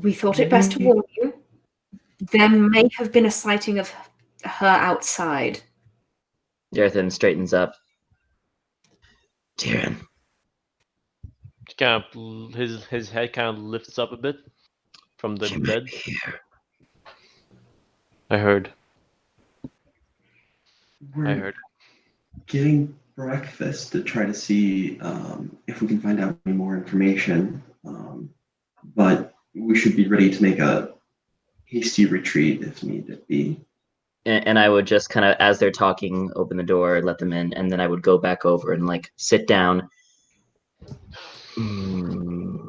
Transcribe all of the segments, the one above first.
We thought it best to warn you. There may have been a sighting of her outside. Darin straightens up. Tirin. His head kind of lifts up a bit from the bed. Here. I heard. We're getting breakfast to try to see if we can find out any more information. But we should be ready to make a hasty retreat if need be. And I would just kind of, as they're talking, open the door, let them in, and then I would go back over and like sit down. Tirin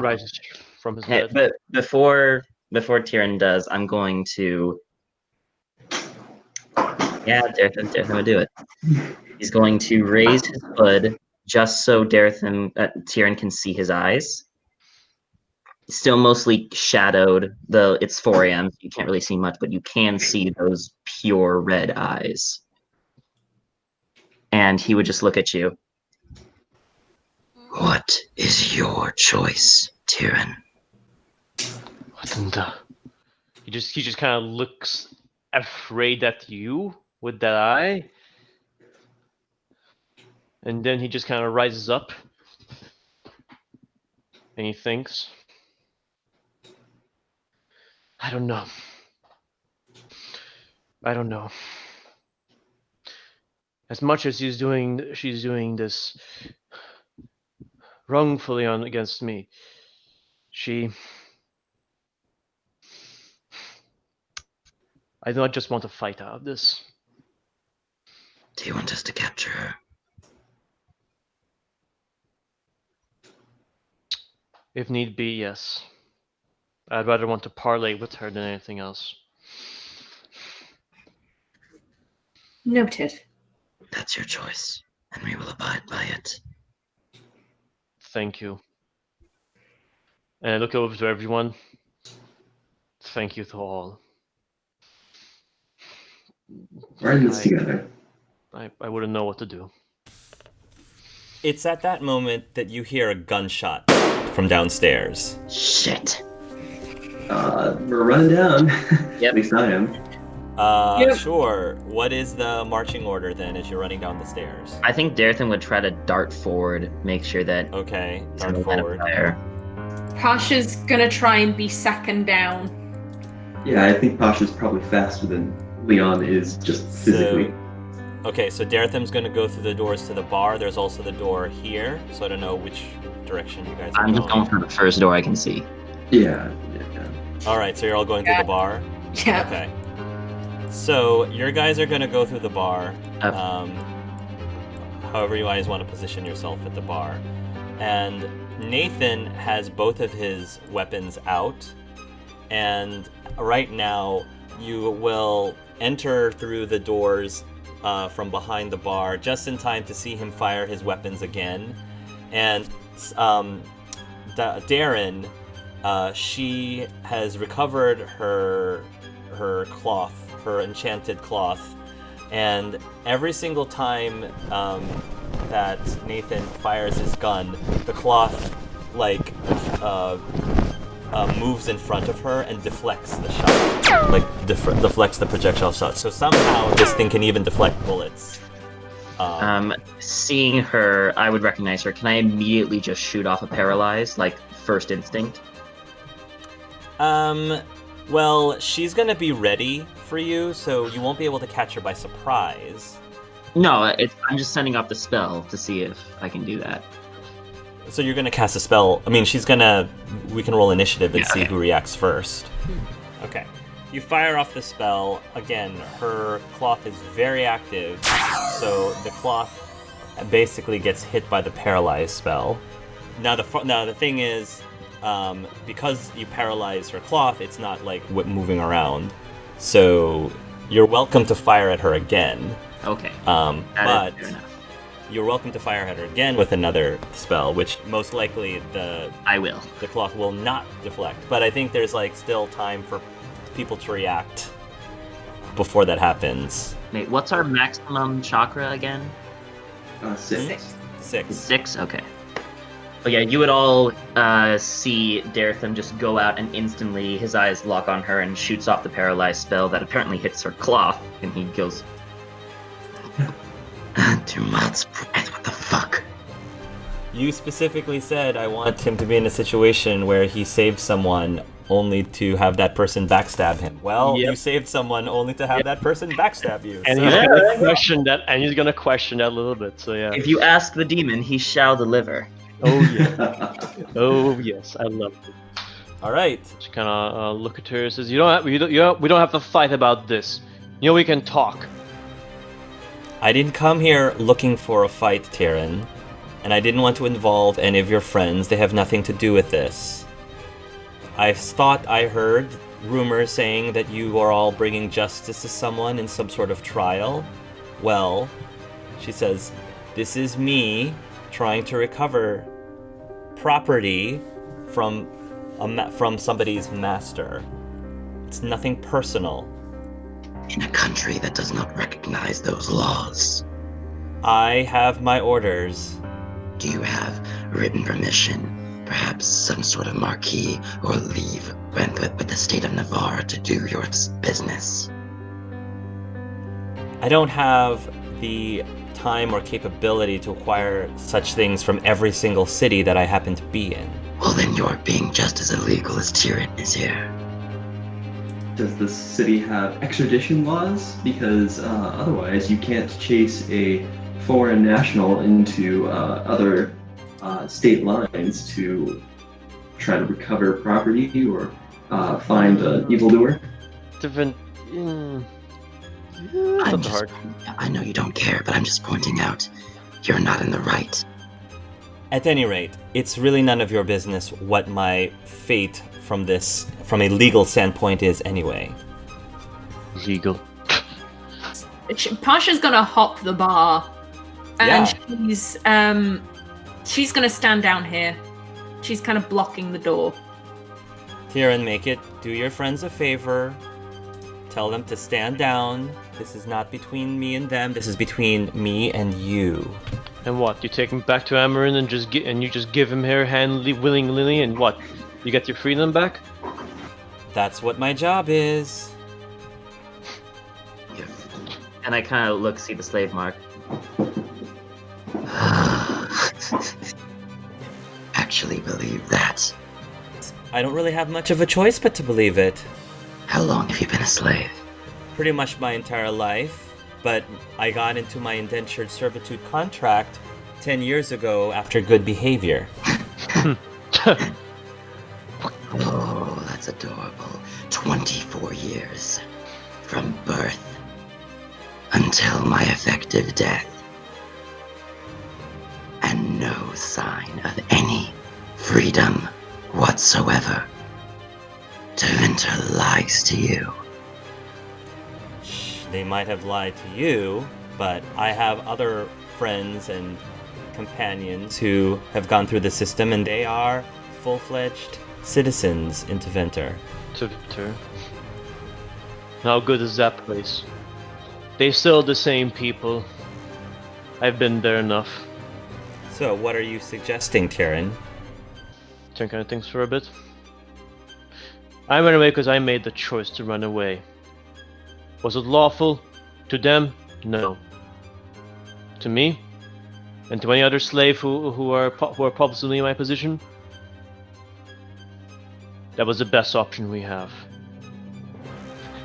rises from his bed. But before Tirin does, I'm going to. Yeah, Darin would do it. He's going to raise his hood just so Tirin can see his eyes. Still mostly shadowed, though it's 4 a.m. So you can't really see much, but you can see those pure red eyes. And he would just look at you. What is your choice, Tirin? He just kind of looks afraid at you with that eye, and then he just kind of rises up, and he thinks, I don't know. As much as she's doing this wrongfully against me, I don't just want to fight out of this. Do you want us to capture her? If need be, yes. I'd rather want to parlay with her than anything else. Noted. That's your choice, and we will abide by it. Thank you. And I look over to everyone. Thank you to all. We're in this together. I wouldn't know what to do. It's at that moment that you hear a gunshot from downstairs. Shit. We're running down. Yep. At least I am. Yep. Sure. What is the marching order then as you're running down the stairs? I think Darin would try to dart forward, make sure that Okay, he's dart gonna line up forward. fire. Pasha's gonna try and be second down. Yeah, I think Pasha's probably faster than Leon is just physically. Okay, so Dartham's going to go through the doors to the bar. There's also the door here, so I don't know which direction you guys are I'm just going for the first door I can see. Yeah. All right, so you're all going through the bar? Yeah. Okay. So your guys are going to go through the bar, however you guys want to position yourself at the bar. And Nathan has both of his weapons out, and right now you will enter through the doors from behind the bar just in time to see him fire his weapons again. And Darin, she has recovered her cloth, her enchanted cloth, and every single time that Nathan fires his gun, the cloth moves in front of her and deflects the shot, deflects the projectile shot. So somehow this thing can even deflect bullets. Seeing her, I would recognize her. Can I immediately just shoot off a paralyze, like first instinct? Well, she's gonna be ready for you, so you won't be able to catch her by surprise. No, I'm just sending off the spell to see if I can do that. So you're gonna cast a spell. I mean, we can roll initiative and see who reacts first. Okay. You fire off the spell. Again, her cloth is very active, so the cloth basically gets hit by the paralyze spell. Now the thing is, because you paralyze her cloth, it's not like moving around. So you're welcome to fire at her again. Okay. But you're welcome to fire at her again with another spell, which most likely the cloth will not deflect. But I think there's still time for people to react before that happens. Wait, what's our maximum chakra again? 6. 6. 6? Okay. Oh yeah, you would all see Daretham just go out and instantly his eyes lock on her and shoots off the paralyzed spell that apparently hits her cloth, and he goes, Dumat's breath, what the fuck? You specifically said I want him to be in a situation where he saves someone only to have that person backstab him. Well, Yep. you saved someone only to have that person backstab you. And so- he's gonna question that, a little bit. So yeah. If you ask the demon, he shall deliver. Oh yeah. Oh yes, I love it. All right. She kind of look at her and says, we don't have to fight about this. You know, we can talk. I didn't come here looking for a fight, Tirin, and I didn't want to involve any of your friends. They have nothing to do with this. I thought I heard rumors saying that you are all bringing justice to someone in some sort of trial. Well, she says, this is me trying to recover property from somebody's master. It's nothing personal. In a country that does not recognize those laws, I have my orders. do you have written permission, perhaps some sort of marquee or leave with the state of Navarre to do your business? I don't have the time or capability to acquire such things from every single city that I happen to be in. Well, then you're being just as illegal as Tirin is here. Does the city have extradition laws? Because otherwise you can't chase a foreign national into other state lines to try to recover property or find an evildoer. Different. I'm That's just, hard. I know you don't care, but I'm just pointing out you're not in the right. At any rate, it's really none of your business what my fate from a legal standpoint is anyway. Legal. Pasha's gonna hop the bar, and Yeah. she's gonna stand down here. She's kind of blocking the door. Tirin, make it. Do your friends a favor. Tell them to stand down. This is not between me and them. This is between me and you. And what? You take him back to Amarin and you just give him her hand willingly, and what? You get your freedom back? That's what my job is. And I kind of see the slave mark. Actually believe that. I don't really have much of a choice but to believe it. How long have you been a slave? Pretty much my entire life, but I got into my indentured servitude contract 10 years ago after good behavior. Oh, that's adorable. 24 years. From birth until my effective death. And no sign of any freedom whatsoever. Deventer lies to you. They might have lied to you, but I have other friends and companions who have gone through the system, and they are full-fledged citizens in Deventer. Deventer. How good is that place? They still the same people. I've been there enough. So, what are you suggesting, Tirin? Turn kind of things for a bit. I ran away because I made the choice to run away. Was it lawful? To them? No. To me? And to any other slave who are probably in my position? That was the best option we have.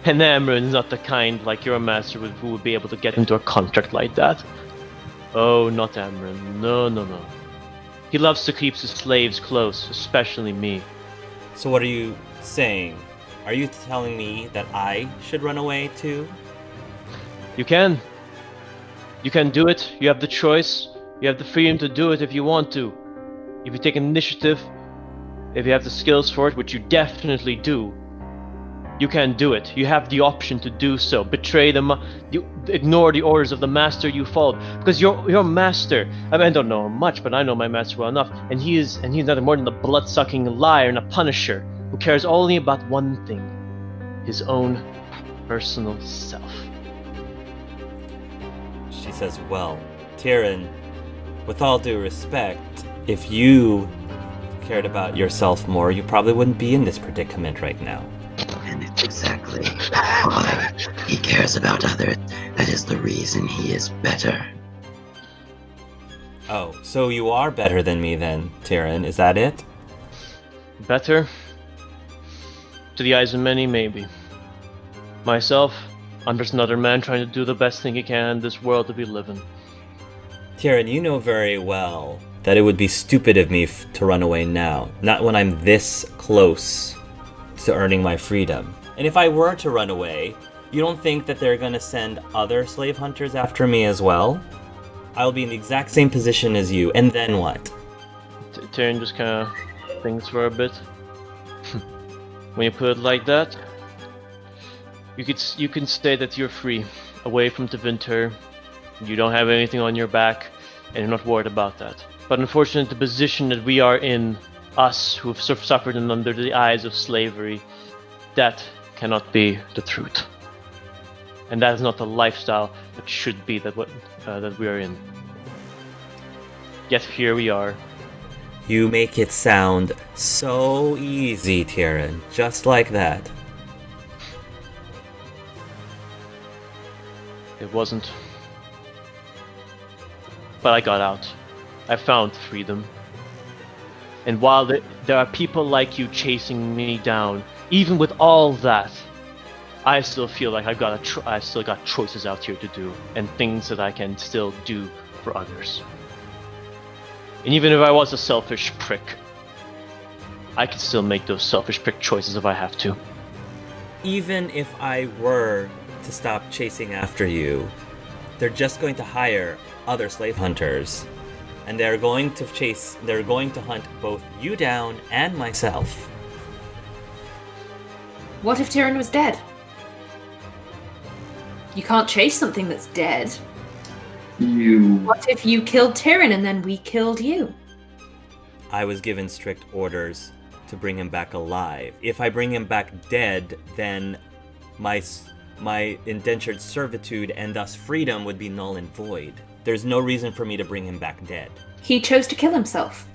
And Amarin is not the kind like your master who would be able to get into a contract like that. Oh, not Amarin. No, no, no. He loves to keep his slaves close, especially me. So what are you saying? Are you telling me that I should run away too? You can. You can do it. You have the choice. You have the freedom to do it if you want to. If you take initiative, if you have the skills for it, which you definitely do, you can do it. You have the option to do so. Betray them. You ignore the orders of the master you followed, because your master. I mean, I don't know much, but I know my master well enough, and he's nothing more than a blood-sucking liar and a punisher who cares only about one thing: his own personal self. She says, well, Tirin, with all due respect, If you cared about yourself more, you probably wouldn't be in this predicament right now. And it's exactly why he cares about others. That is the reason he is better. Oh, so you are better than me then, Tirin, is that it? Better? To the eyes of many, maybe. Myself, I'm just another man trying to do the best thing he can in this world that we live in. Tirin, you know very well that it would be stupid of me to run away now, not when I'm this close to earning my freedom. And if I were to run away, you don't think that they're gonna send other slave hunters after me as well? I'll be in the exact same position as you, and then what? Tirin just kind of thinks for a bit. When you put it like that, you can say that you're free, away from the winter. You don't have anything on your back, and you're not worried about that. But unfortunately, the position that we are in, us who have suffered under the eyes of slavery, that cannot be the truth. And that is not the lifestyle that should be that we are in. Yet here we are. You make it sound so easy, Tirin, just like that. It wasn't. But I got out. I found freedom. And while there are people like you chasing me down, even with all that, I still feel like I've still got choices out here to do, and things that I can still do for others. And even if I was a selfish prick, I can still make those selfish prick choices if I have to. Even if I were to stop chasing after you, they're just going to hire other slave hunters, and they're going to hunt both you down and myself. What if Tirin was dead? You can't chase something that's dead. What if you killed Tirin and then we killed you? I was given strict orders to bring him back alive. If I bring him back dead, then my indentured servitude and thus freedom would be null and void. There's no reason for me to bring him back dead. He chose to kill himself.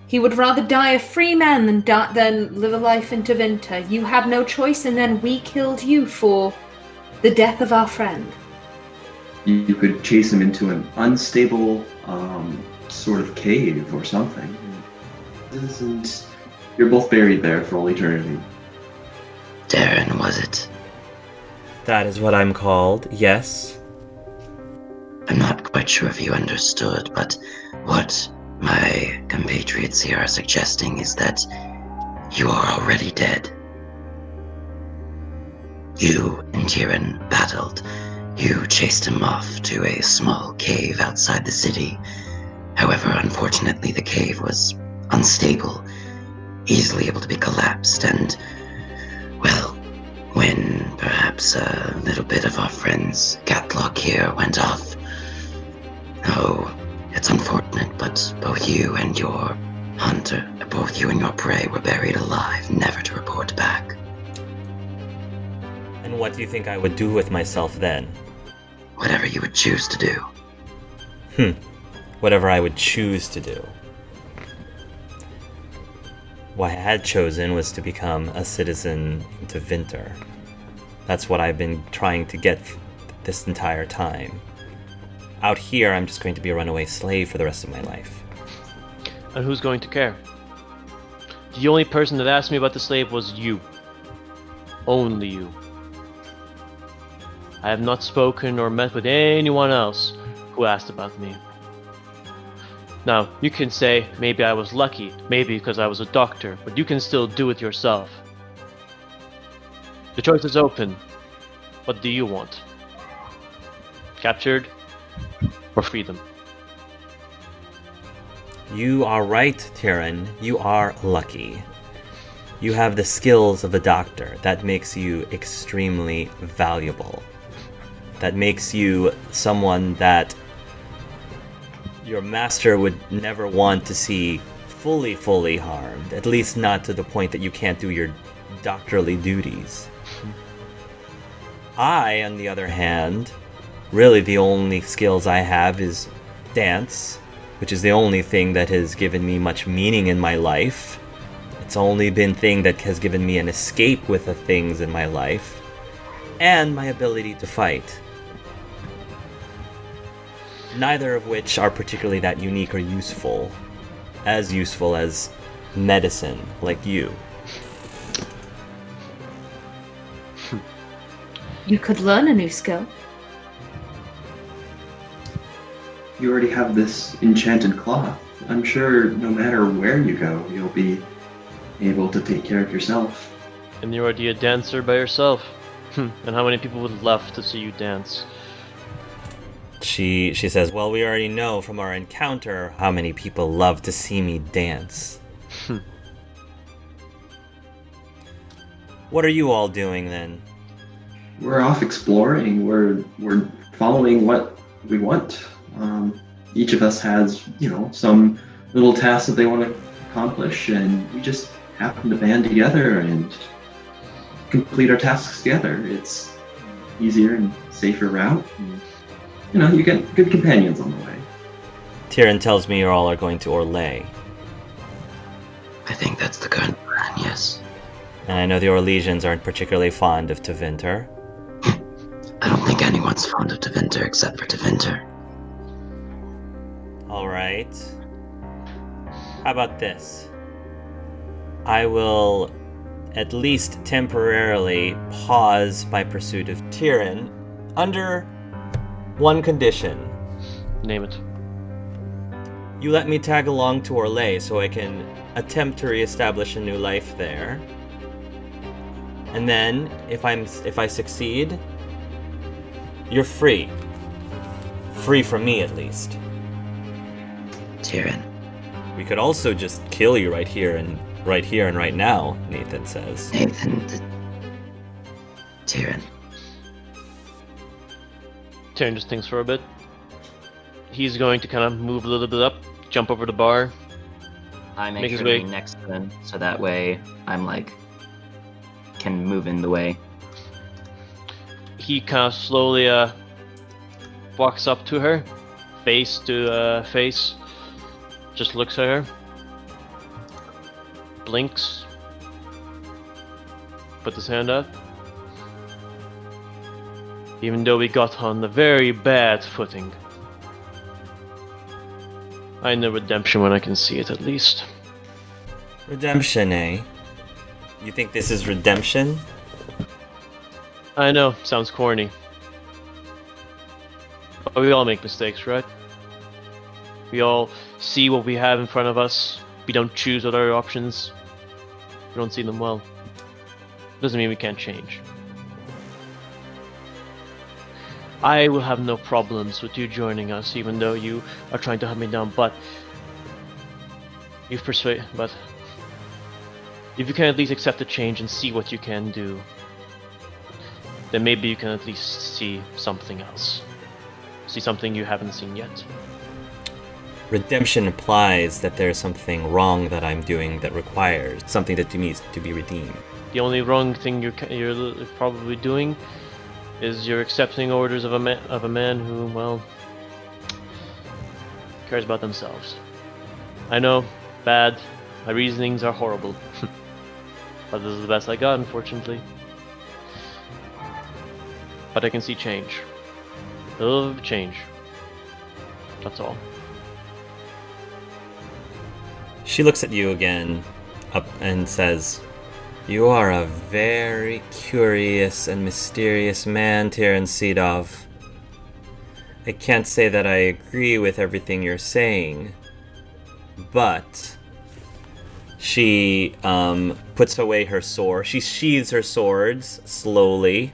He would rather die a free man than live a life into winter. You had no choice, and then we killed you for the death of our friend. You could chase him into an unstable sort of cave or something. You're both buried there for all eternity. Darin, was it? That is what I'm called, yes. I'm not quite sure if you understood, but what my compatriots here are suggesting is that you are already dead. You and Tirin battled. You chased him off to a small cave outside the city. However, unfortunately, the cave was unstable, easily able to be collapsed, and, well, when perhaps a little bit of our friend's catlock here went off. Oh, it's unfortunate, but both you and your prey were buried alive, never to report back. And what do you think I would do with myself then? Whatever you would choose to do. Whatever I would choose to do. What I had chosen was to become a citizen into Winter. That's what I've been trying to get this entire time. Out here, I'm just going to be a runaway slave for the rest of my life. And who's going to care? The only person that asked me about the slave was you. Only you. I have not spoken or met with anyone else who asked about me. Now, you can say, maybe I was lucky, maybe because I was a doctor, but you can still do it yourself. The choice is open. What do you want? Captured or freedom? You are right, Tirin. You are lucky. You have the skills of a doctor. That makes you extremely valuable. That makes you someone that your master would never want to see fully harmed. At least not to the point that you can't do your doctorly duties. I, on the other hand, really the only skills I have is dance which is the only thing that has given me much meaning in my life. It's only been thing that has given me an escape with the things in my life, and my ability to fight. Neither of which are particularly that unique or useful as medicine, like you. You could learn a new skill. You already have this enchanted cloth. I'm sure no matter where you go, you'll be able to take care of yourself. And you're already a dancer by yourself. And how many people would love to see you dance? She says, well, we already know from our encounter how many people love to see me dance. What are you all doing then? We're off exploring. We're following what we want. Each of us has, some little tasks that they want to accomplish, and we just happen to band together and complete our tasks together. It's easier and safer route. And, you get good companions on the way. Tirin tells me you all are going to Orlais. I think that's the current plan, yes. And I know the Orlesians aren't particularly fond of Tevinter. I don't think anyone's fond of Tevinter except for Tevinter. Alright. How about this? I will at least temporarily pause my pursuit of Tirin under one condition. Name it. You let me tag along to Orlais so I can attempt to reestablish a new life there. And then, if I succeed, you're free. Free from me, at least. Tirin. We could also just kill you right here and right now, Nathan says. Nathan. Tirin. Tirin just thinks for a bit. He's going to kind of move a little bit up, jump over the bar. I make Make his sure to way. be next to him, so that way I'm can move in the way. He kind of slowly walks up to her, face to face, just looks at her, blinks, puts his hand out. Even though we got on a very bad footing, I know redemption when I can see it, at least. Redemption, eh? You think this is redemption? I know, sounds corny. But we all make mistakes, right? We all see what we have in front of us. We don't choose other options. We don't see them well. Doesn't mean we can't change. I will have no problems with you joining us, even though you are trying to hunt me down, but but if you can at least accept the change and see what you can do, then maybe you can at least see something else. See something you haven't seen yet. Redemption implies that there's something wrong that I'm doing that requires something that needs to be redeemed. The only wrong thing you're probably doing is you're accepting orders of a man who, well, cares about themselves. I know, bad. My reasonings are horrible. But this is the best I got, unfortunately. But I can see change. A little bit of change. That's all. She looks at you again, up and says, "You are a very curious and mysterious man, Tirin Seedov. I can't say that I agree with everything you're saying, but..." She puts away her sword. She sheathes her swords slowly.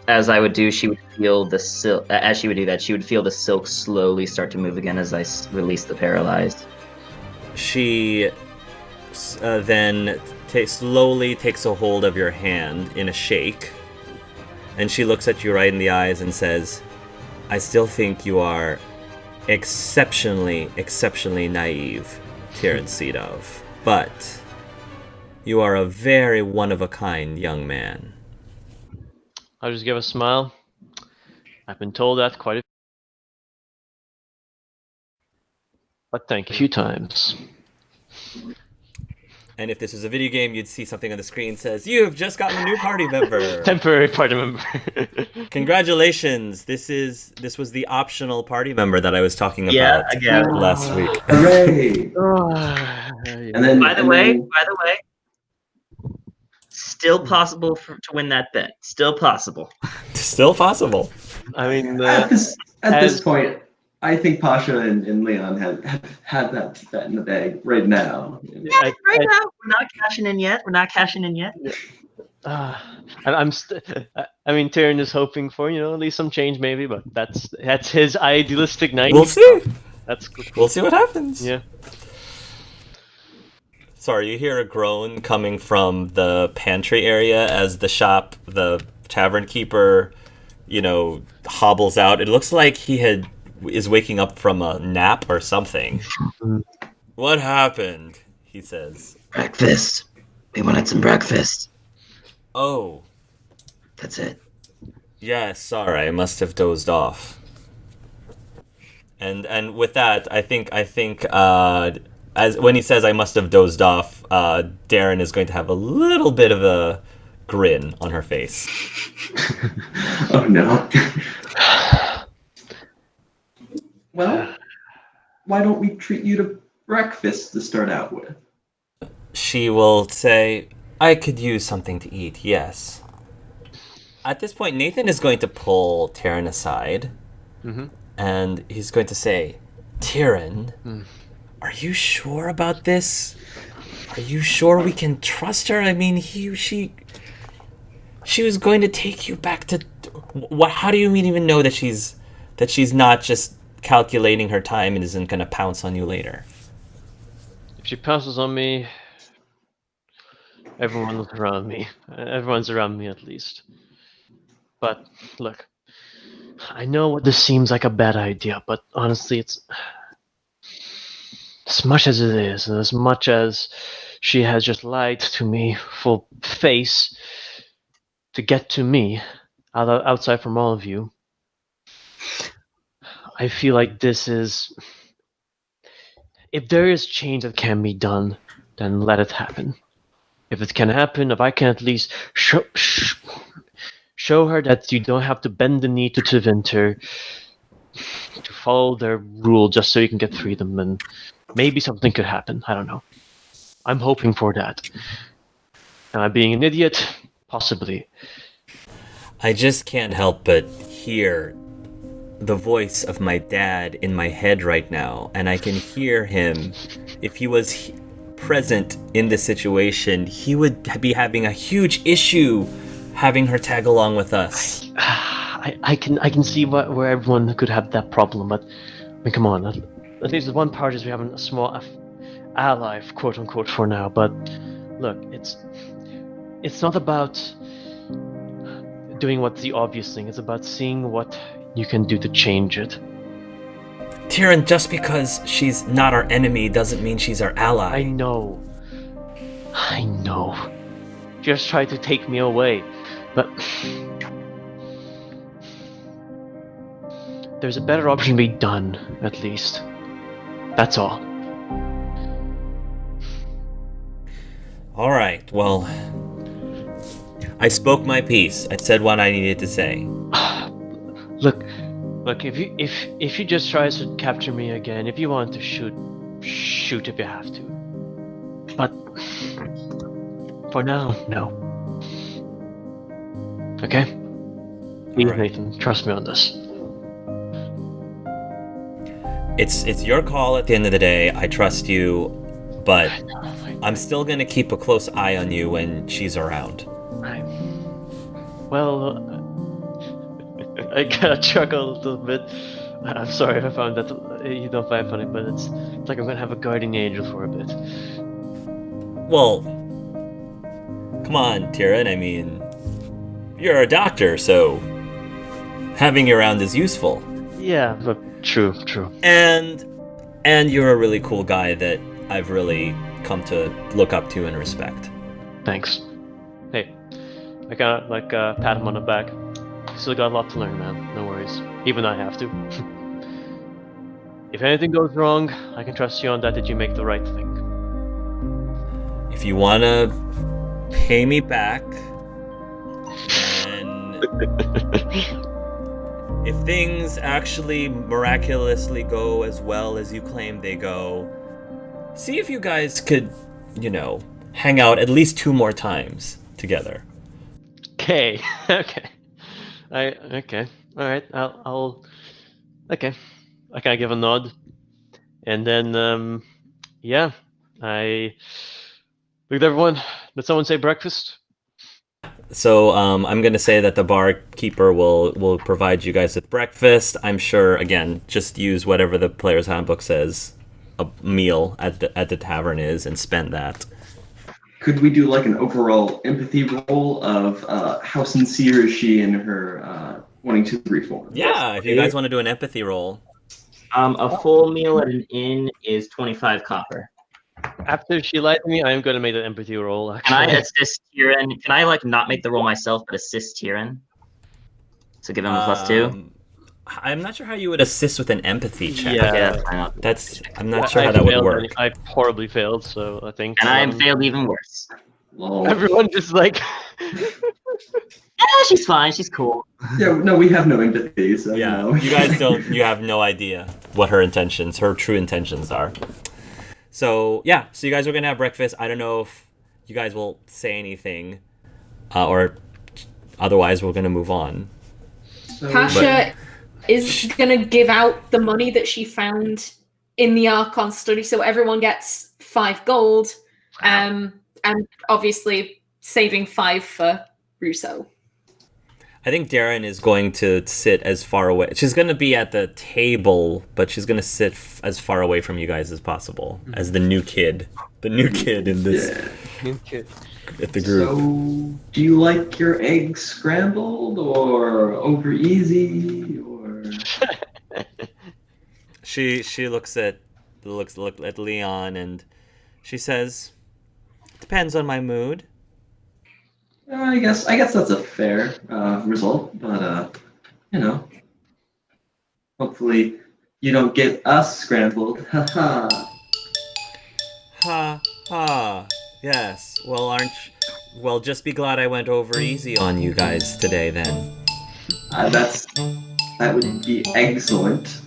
As I would do, she would feel the silk. As she would do that, she would feel the silk slowly start to move again as I release the paralyzed. She then slowly takes a hold of your hand in a shake, and she looks at you right in the eyes and says, "I still think you are exceptionally naive, Tirin Seedov. But you are a very one-of-a-kind young man." I'll just give a smile. I've been told that quite a but thank you a few times. And if this was a video game, you'd see something on the screen says, "You have just gotten a new party member." Temporary party member. Congratulations! This was the optional party member that I was talking about last week. Hooray! And then, By the way, still possible to win that bet. Still possible. Still possible. I mean, at this point, I think Pasha and Leon have had that bet in the bag right now. Right now, we're not cashing in yet. I mean, Tirin is hoping for at least some change, maybe, but that's his idealistic night. We'll see. That's cool. We'll see what happens. Yeah. Sorry, you hear a groan coming from the pantry area as the tavern keeper, hobbles out. It looks like he is waking up from a nap or something. What happened? He says. Breakfast. We wanted some breakfast. Oh. That's it. Yes, sorry, I must have dozed off. And with that, I think as when he says I must have dozed off, Darin is going to have a little bit of a grin on her face. Oh no. Well, why don't we treat you to breakfast to start out with? She will say, I could use something to eat, yes. At this point, Nathan is going to pull Tirin aside, and he's going to say, Tirin, are you sure about this? Are you sure we can trust her? I mean, she was going to take you back to... How do you even know that she's not just calculating her time and isn't going to pounce on you later? If she pounces on me, everyone's around me. Everyone's around me, at least. But, look, I know what this seems like a bad idea, but honestly, it's... As much as it is, and as much as she has just lied to me full face to get to me, outside from all of you, I feel like this is... If there is change that can be done, then let it happen. If it can happen, if I can at least show her that you don't have to bend the knee to Tevinter to follow their rule just so you can get freedom, and maybe something could happen. I don't know. I'm hoping for that. Am I being an idiot? Possibly. I just can't help but hear the voice of my dad in my head right now, and I can hear him. If he was present in this situation, he would be having a huge issue having her tag along with us. I can see where everyone could have that problem, but I mean, come on. At least the one part is we have a small ally, quote unquote, for now. But look, it's not about doing what's the obvious thing. It's about seeing what you can do to change it. Tirin, just because she's not our enemy doesn't mean she's our ally. I know. Just try to take me away, but there's a better option to be done, at least. That's all. All right, well, I spoke my piece. I said what I needed to say. Look, if you just try to capture me again, if you want to shoot if you have to. But for now, no. Okay? Please, right. Nathan, trust me on this. It's your call at the end of the day. I trust you, but I'm still going to keep a close eye on you when she's around. Well, I gotta chuckle a little bit. I'm sorry if I found that you don't find it funny, but it's like I'm gonna have a guardian angel for a bit. Well, come on, Tirin. I mean, you're a doctor, so having you around is useful. Yeah, but true. And you're a really cool guy that I've really come to look up to and respect. Thanks. Hey, I gotta pat him on the back. Still got a lot to learn, man. No worries. Even I have to. If anything goes wrong, I can trust you on that you make the right thing. If you want to pay me back, and if things actually miraculously go as well as you claim they go, see if you guys could, hang out at least 2 more times together. Okay. Okay. Okay. All right. I'll. Okay. I kind of give a nod, and then yeah, I look at everyone. Did someone say breakfast? So I'm going to say that the barkeeper will provide you guys with breakfast. I'm sure, again, just use whatever the player's handbook says a meal at the tavern is and spend that. Could we do like an overall empathy roll of how sincere is she in her wanting to reform? Yeah, if you guys want to do an empathy roll. A full meal at an inn is 25 copper. After she lied to me, I am going to make an empathy roll. Can Actually. I assist Tirin? Can I not make the roll myself, but assist Tirin? So give him a +2? I'm not sure how you would assist with an empathy check. Yeah. I'm not sure how that would work. I horribly failed, so I think. And I failed even worse. Lol. Everyone just like. Yeah, she's fine. She's cool. Yeah, no, we have no empathy, so Yeah, you guys don't. You have no idea what her true intentions are. So yeah, so you guys are gonna have breakfast. I don't know if you guys will say anything, or otherwise we're gonna move on. Pasha is gonna give out the money that she found in the Archon study, so everyone gets 5 gold, and obviously saving 5 for Russo. I think Darin is going to sit as far away. She's going to be at the table, but she's going to sit as far away from you guys as possible, as the new kid in this. New kid. At the group. So, do you like your eggs scrambled or over easy or? She looks at Leon and she says, "Depends on my mood." I guess that's a fair result, but hopefully you don't get us scrambled. Haha. Ha ha. Yes. Well, just be glad I went over easy on you guys today then. That would be excellent.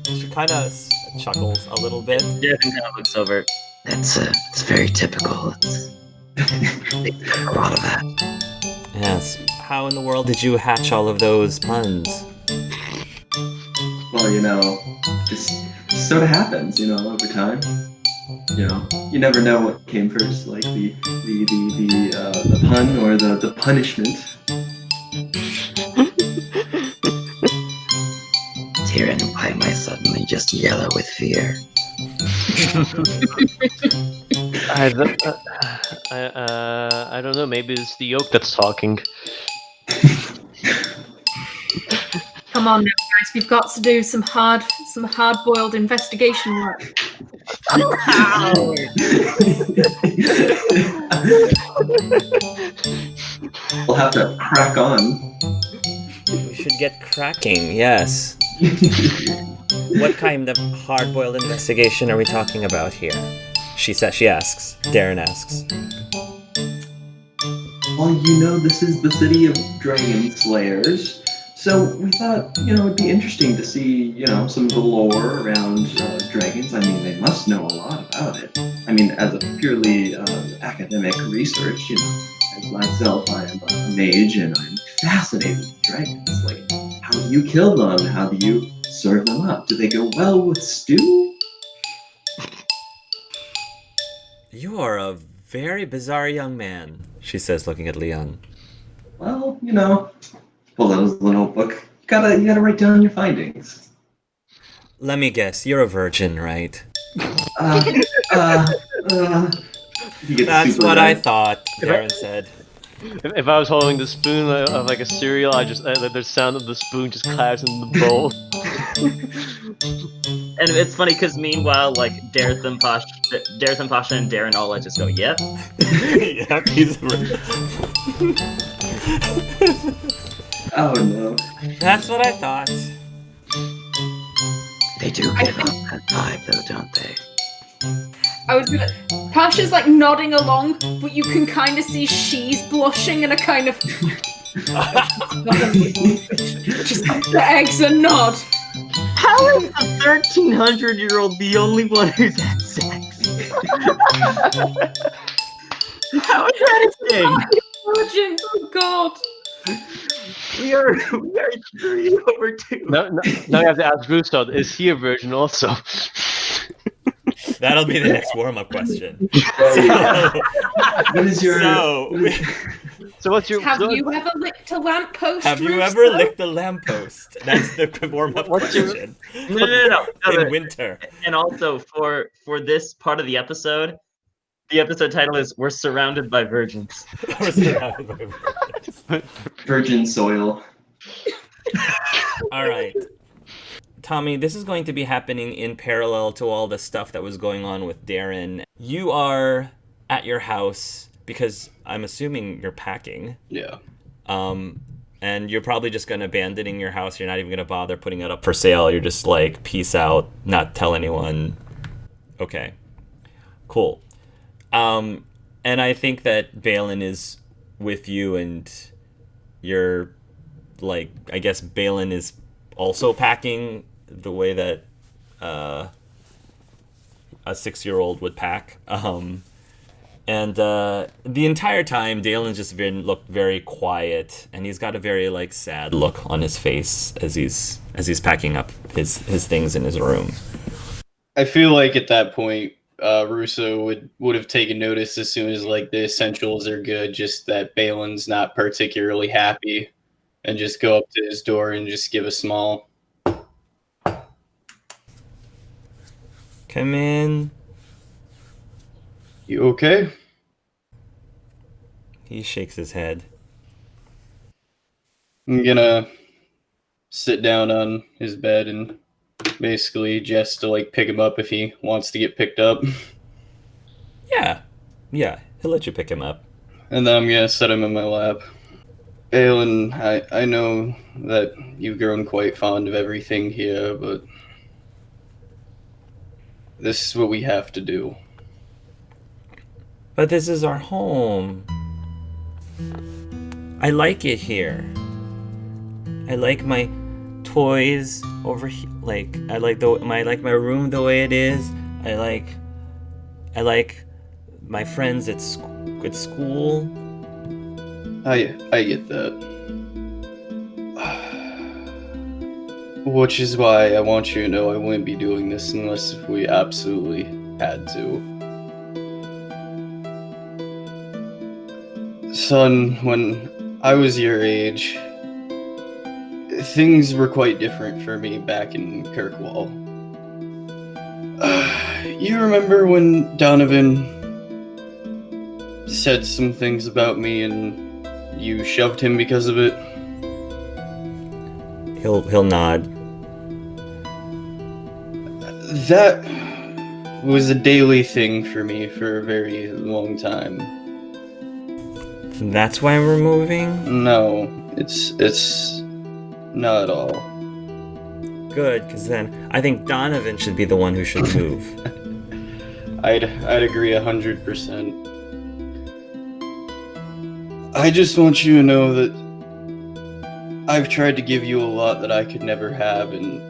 She kind of chuckles a little bit. Darin kind of looks over. It's very typical. They take a lot of that. Yes. How in the world did you hatch all of those puns? Well, just sort of happens, over time. You never know what came first, like the pun or the punishment. Tirin, why am I suddenly just yellow with fear? I don't know. Maybe it's the yolk that's talking. Come on now, guys, we've got to do some hard-boiled investigation work. We'll have to crack on. We should get cracking, yes. What kind of hard-boiled investigation are we talking about here? She asks. Darin asks. Well, this is the city of dragon slayers. So we thought, it'd be interesting to see, some of the lore around dragons. I mean, they must know a lot about it. I mean, as a purely academic research, as myself, I am a mage and I'm fascinated with dragons. Like, how do you kill them? How do you serve them up? Do they go well with stew? You are a very bizarre young man, she says, looking at Leon. Well, pull out the notebook. You gotta write down your findings. Let me guess, you're a virgin, right? That's what I thought, Darin said. If I was holding the spoon of like a cereal, the sound of the spoon just claps in the bowl. And it's funny because meanwhile, like Darin Pasha and Darin all just go, "Yep." Yep, he's. Oh no. That's what I thought. They do give off that vibe, though, don't they? Pasha's like nodding along, but you can kind of see she's blushing and a kind of just the eggs and nod. How is a 1,300-year-old the only one who's had sex? How is that a thing? Virgins, oh god. We are 3/2. Now you have to ask Russo, is he a virgin also? That'll be the next warm-up question. What is your... So what's your... Have you ever licked a lamppost? Have you Russo? ever licked a lamppost? That's the warm-up What's your- question. No. In winter. And also, for this part of the episode title is "We're Surrounded by Virgins." We're surrounded by virgins. Virgin soil. All right. Tommy, this is going to be happening in parallel to all the stuff that was going on with Darin. You are at your house because I'm assuming you're packing. Yeah. And you're probably just going to abandoning your house. You're not even going to bother putting it up for sale. You're just like, peace out, not tell anyone. Okay. Cool. And I think that Balin is with you, and you're like, I guess Balin is also packing the way that a 6-year-old would pack. And the entire time, Dalen's just looked very quiet, and he's got a very like sad look on his face as he's packing up his things in his room. I feel like at that point, Russo would have taken notice as soon as like the essentials are good, just that Balin's not particularly happy, and just go up to his door and just give a small. Come in. You okay? He shakes his head. I'm gonna sit down on his bed and basically just to like pick him up if he wants to get picked up. Yeah, he'll let you pick him up. And then I'm gonna set him in my lap. Balin, I know that you've grown quite fond of everything here, but this is what we have to do. But this is our home. I like it here. I like my toys over here. Like I like my room the way it is. I like my friends at school. I get that. Which is why I want you to know I wouldn't be doing this unless if we absolutely had to. Son, when I was your age, things were quite different for me back in Kirkwall. You remember when Donovan said some things about me and you shoved him because of it? He'll nod. That was a daily thing for me for a very long time. That's why we're moving? No, it's not at all. Good, because then I think Donovan should be the one who should move. I'd agree 100%. I just want you to know that I've tried to give you a lot that I could never have, and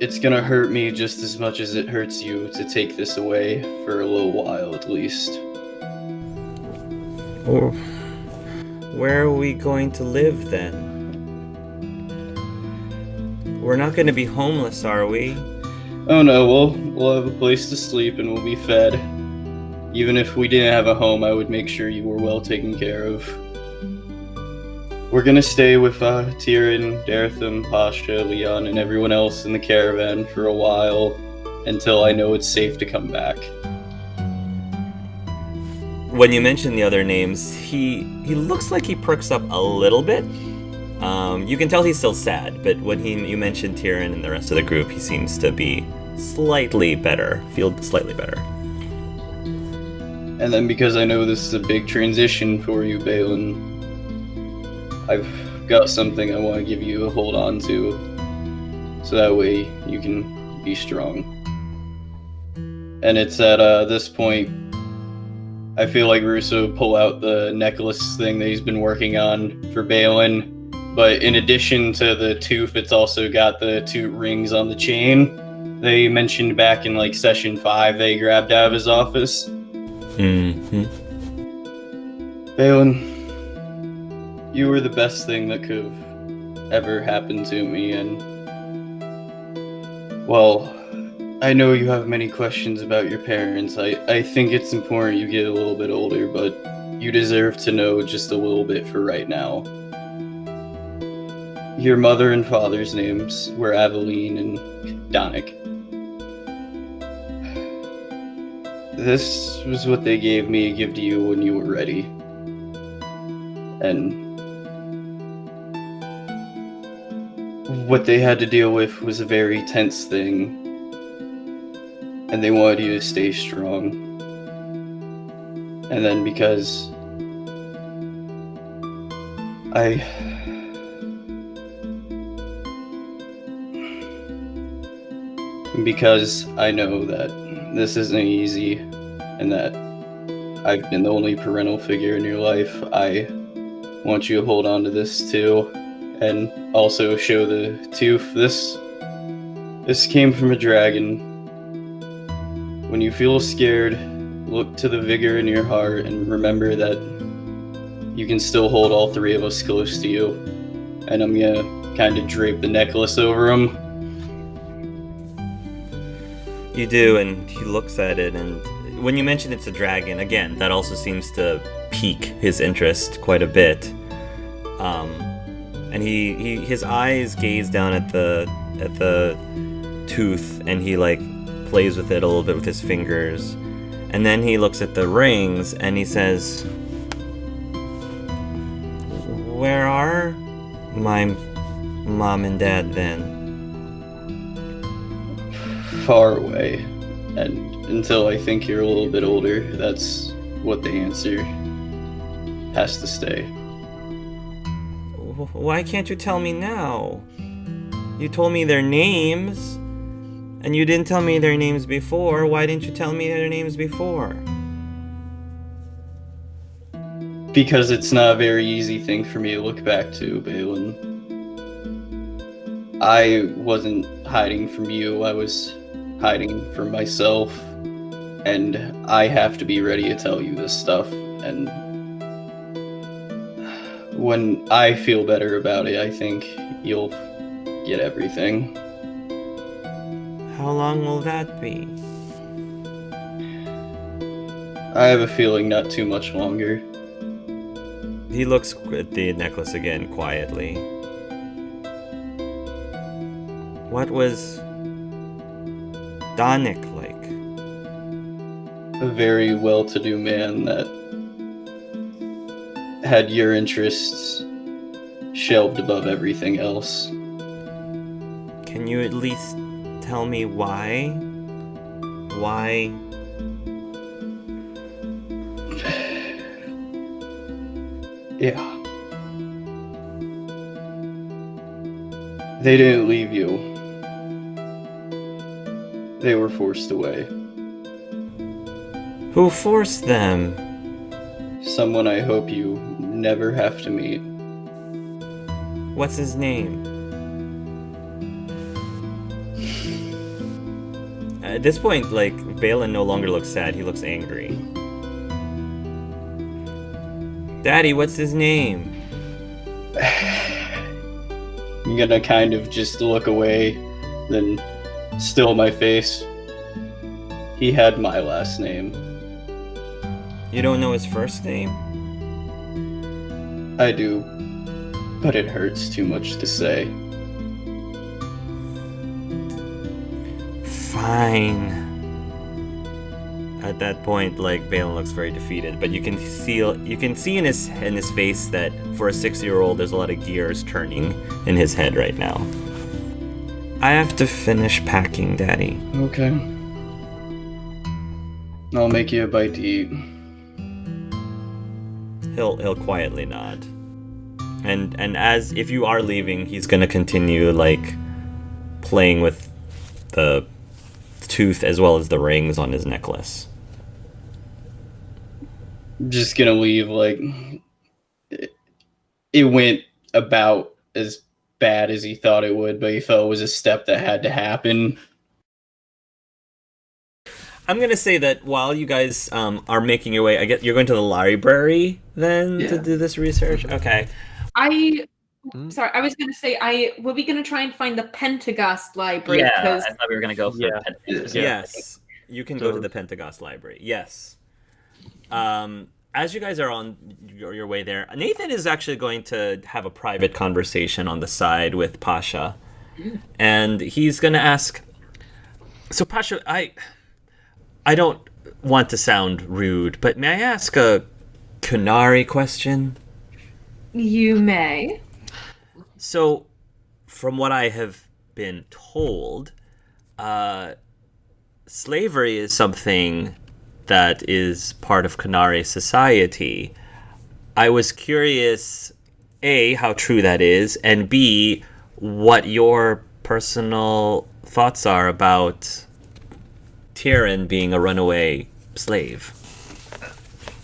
it's gonna hurt me just as much as it hurts you to take this away for a little while at least. Or where are we going to live then? We're not going to be homeless, are we? Oh no, we'll have a place to sleep and we'll be fed. Even if we didn't have a home, I would make sure you were well taken care of. We're gonna stay with Tirin, Darin, Pasha, Leon, and everyone else in the caravan for a while until I know it's safe to come back. When you mention the other names, he looks like he perks up a little bit. You can tell he's still sad, but when you mention Tirin and the rest of the group, he seems to be slightly better, feel slightly better. And then because I know this is a big transition for you, Balin, I've got something I want to give you a hold on to, so that way you can be strong. And it's at this point, I feel like Russo would pull out the necklace thing that he's been working on for Balin. But in addition to the tooth, it's also got the 2 rings on the chain they mentioned back in like session 5 they grabbed out of his office. Mm-hmm. Balin, you were the best thing that could have ever happened to me, and well, I know you have many questions about your parents. I think it's important you get a little bit older, but you deserve to know just a little bit for right now. Your mother and father's names were Aveline and Donick. This was what they gave me to give to you when you were ready. And what they had to deal with was a very tense thing. And they wanted you to stay strong. And then because I know that this isn't easy and that I've been the only parental figure in your life, I want you to hold on to this too. And also show the tooth. This came from a dragon. When you feel scared, look to the vigor in your heart and remember that you can still hold all 3 of us close to you. And I'm gonna kind of drape the necklace over him. You do, and he looks at it, and when you mention it's a dragon, again, that also seems to pique his interest quite a bit. And his eyes gaze down at the tooth, and he like plays with it a little bit with his fingers, and then he looks at the rings and he says, "Where are my mom and dad then?" Far away, and until I think you're a little bit older, that's what the answer has to stay. Why can't you tell me now? You told me their names, and you didn't tell me their names before. Why didn't you tell me their names before? Because it's not a very easy thing for me to look back to, Balin. I wasn't hiding from you, I was hiding from myself, and I have to be ready to tell you this stuff, and when I feel better about it, I think you'll get everything. How long will that be? I have a feeling not too much longer. He looks at the necklace again quietly. What was Donick like? A very well-to-do man that had your interests shelved above everything else. Can you at least tell me why? Why? Yeah. They didn't leave you. They were forced away. Who forced them? Someone I hope you never have to meet. What's his name? At this point, like, Balin no longer looks sad, he looks angry. Daddy, what's his name? I'm gonna kind of just look away, then still my face. He had my last name. You don't know his first name? I do, but it hurts too much to say. Fine. At that point, like, Balin looks very defeated, but you can see in his face that for a 6-year-old, there's a lot of gears turning in his head right now. I have to finish packing, Daddy. Okay. I'll make you a bite to eat. He'll quietly nod. And as if you are leaving, he's gonna continue like playing with the tooth as well as the rings on his necklace. Just gonna leave, like, it went about as bad as he thought it would, but he felt it was a step that had to happen. I'm gonna say that while you guys are making your way, I guess you're going to the library then to do this research. Okay. Sorry, I was gonna say, were we gonna try and find the Pentagast library? Yeah, I thought we were gonna go for Yes, you can go to the Pentagast library. Yes. As you guys are on your way there, Nathan is actually going to have a private conversation on the side with Pasha, and he's going to ask. So Pasha, I don't want to sound rude, but may I ask a Kunari question? You may. So, from what I have been told, slavery is something that is part of Kunari society. I was curious, A, how true that is, and B, what your personal thoughts are about Tirin being a runaway slave.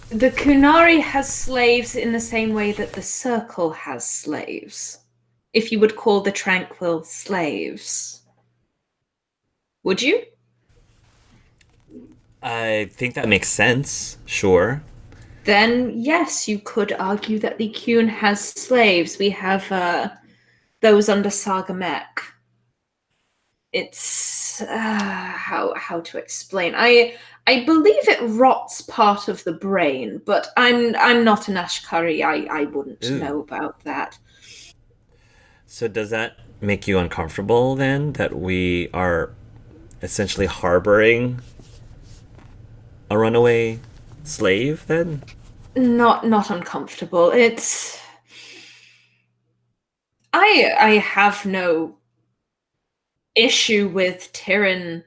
The Kunari has slaves in the same way that the Circle has slaves. If you would call the Tranquil slaves. Would you? I think that makes sense, sure. Then, yes, you could argue that the Kun has slaves. We have those under Sargamek. It's how to explain. I believe it rots part of the brain, but I'm not an Ashkari. I wouldn't know about that. So does that make you uncomfortable then that we are essentially harboring a runaway slave then? Not uncomfortable. It's I have no issue with Tirin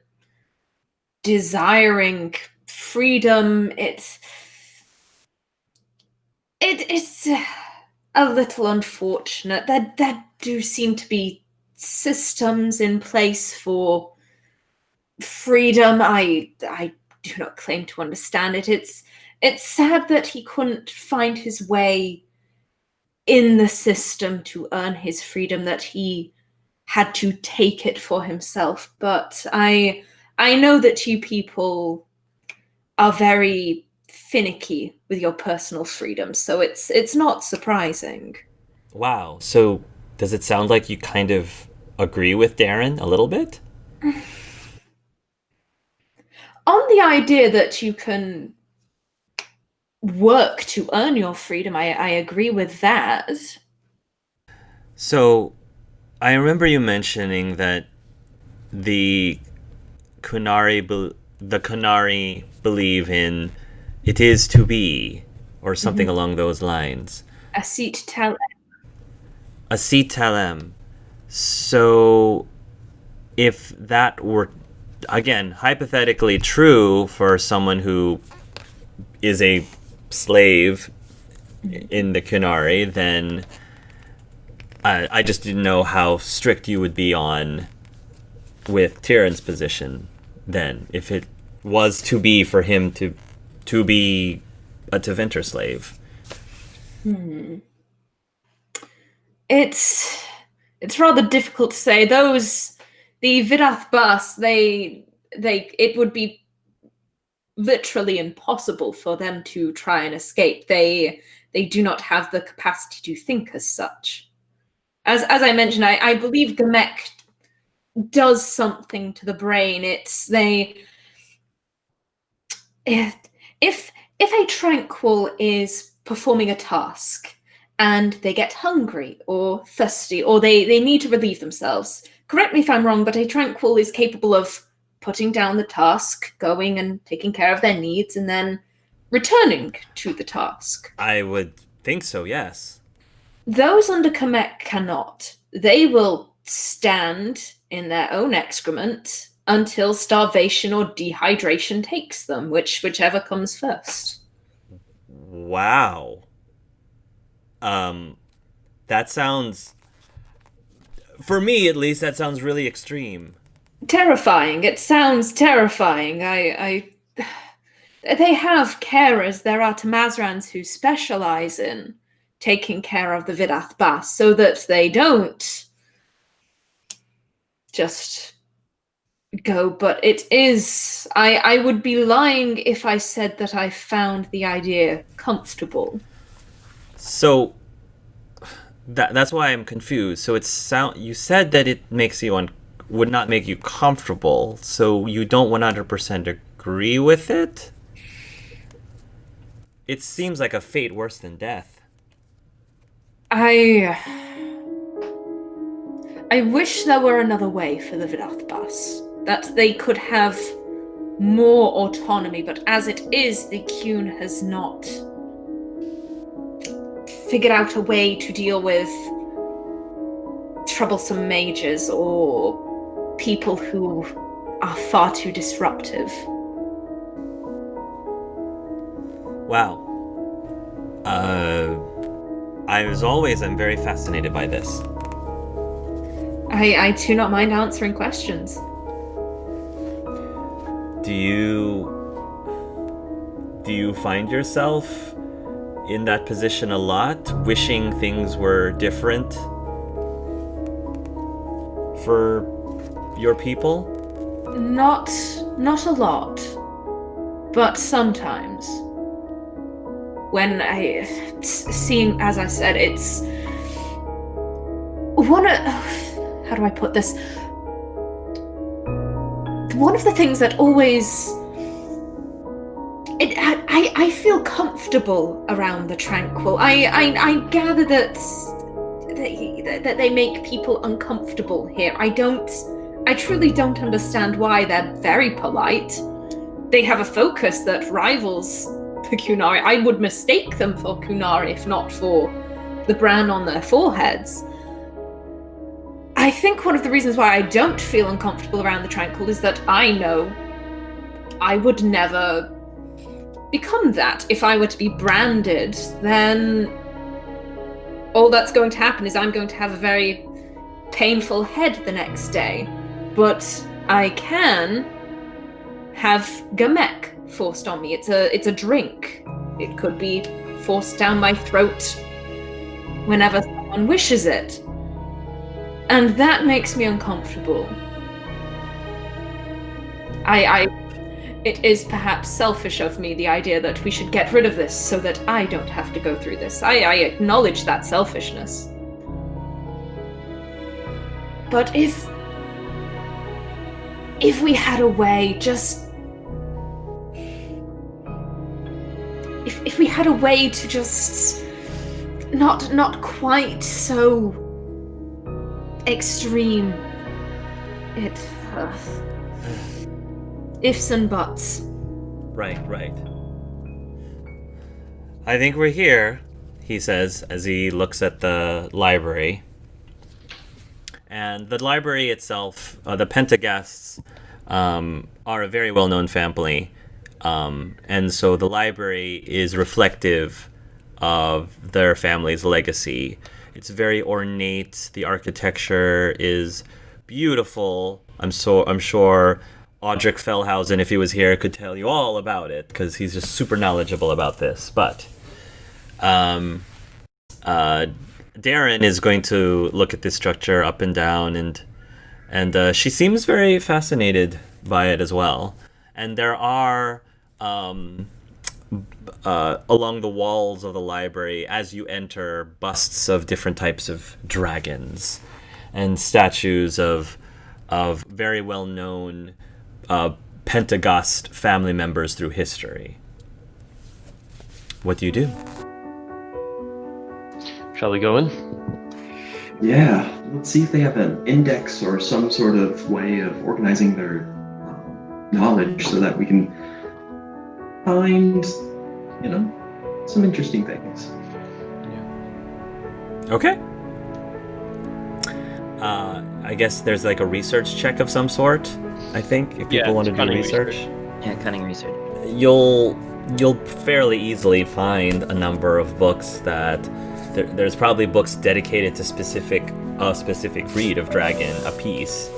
desiring freedom. It's a little unfortunate that do seem to be systems in place for freedom. I do not claim to understand it. It's sad that he couldn't find his way in the system to earn his freedom, that he had to take it for himself. But I know that you people are very finicky with your personal freedom, so it's not surprising. Wow. So does it sound like you kind of agree with Darin a little bit? On the idea that you can work to earn your freedom, I agree with that. So I remember you mentioning that the Kunari believe in it is to be, or something along those lines. Asit Talem. Asit Talem. So if that were, again, hypothetically true for someone who is a slave in the Kunari, then I just didn't know how strict you would be on with Tirin's position then, if it was to be for him to be a Tevinter slave. It's rather difficult to say. The Vidath Bas, it would be literally impossible for them to try and escape. They do not have the capacity to think as such. As I mentioned, I believe Gamek does something to the brain. If a Tranquil is performing a task and they get hungry or thirsty or they need to relieve themselves, correct me if I'm wrong, but a Tranquil is capable of putting down the task, going and taking care of their needs, and then returning to the task. I would think so, yes. Those under Kamek cannot. They will stand in their own excrement until starvation or dehydration takes them, whichever comes first. Wow. That sounds, for me at least, that sounds really extreme. terrifying. It sounds terrifying. They have carers. There are Tamazrans who specialize in taking care of the Vidath Bas so that they don't just go. But it is... I would be lying if I said that I found the idea comfortable. So that's why I'm confused. So you said that it makes you would not make you comfortable, so you don't 100% agree with it? It seems like a fate worse than death. I wish there were another way for the Vidath Bas, that they could have more autonomy, but as it is, the Qun has not figured out a way to deal with troublesome mages or people who are far too disruptive. Wow. I'm very fascinated by this. I do not mind answering questions. Do you find yourself in that position a lot, wishing things were different for your people? Not a lot, but sometimes. When seeing, as I said, it's how do I put this? One of the things that always... I feel comfortable around the Tranquil. I gather that they make people uncomfortable here. I truly don't understand why. They're very polite. They have a focus that rivals the Qunari. I would mistake them for Qunari if not for the brand on their foreheads. I think one of the reasons why I don't feel uncomfortable around the Tranquil is that I know I would never become that. If I were to be branded, then all that's going to happen is I'm going to have a very painful head the next day. But I can have Gamek forced on me. It's a drink. It could be forced down my throat whenever someone wishes it. And that makes me uncomfortable. It is perhaps selfish of me, the idea that we should get rid of this so that I don't have to go through this. I acknowledge that selfishness. But if we had a way, if we had a way to just not quite so extreme, ifs and buts. Right. I think we're here, he says as he looks at the library. And the library itself, the Pentagasts, are a very well-known family. And so the library is reflective of their family's legacy. It's very ornate. The architecture is beautiful. I'm sure Audric Fellhausen, if he was here, could tell you all about it because he's just super knowledgeable about this. But Darin is going to look at this structure up and down, and she seems very fascinated by it as well. And there are along the walls of the library, as you enter, busts of different types of dragons and statues of very well-known Pentagast family members through history. What do you do? Shall we go in? Yeah, let's see if they have an index or some sort of way of organizing their knowledge so that we can find, some interesting things. Yeah. Okay. I guess there's like a research check of some sort, I think, if people want to do research. Yeah, cunning research. You'll fairly easily find a number of books that there's probably books dedicated to a specific breed of dragon a piece,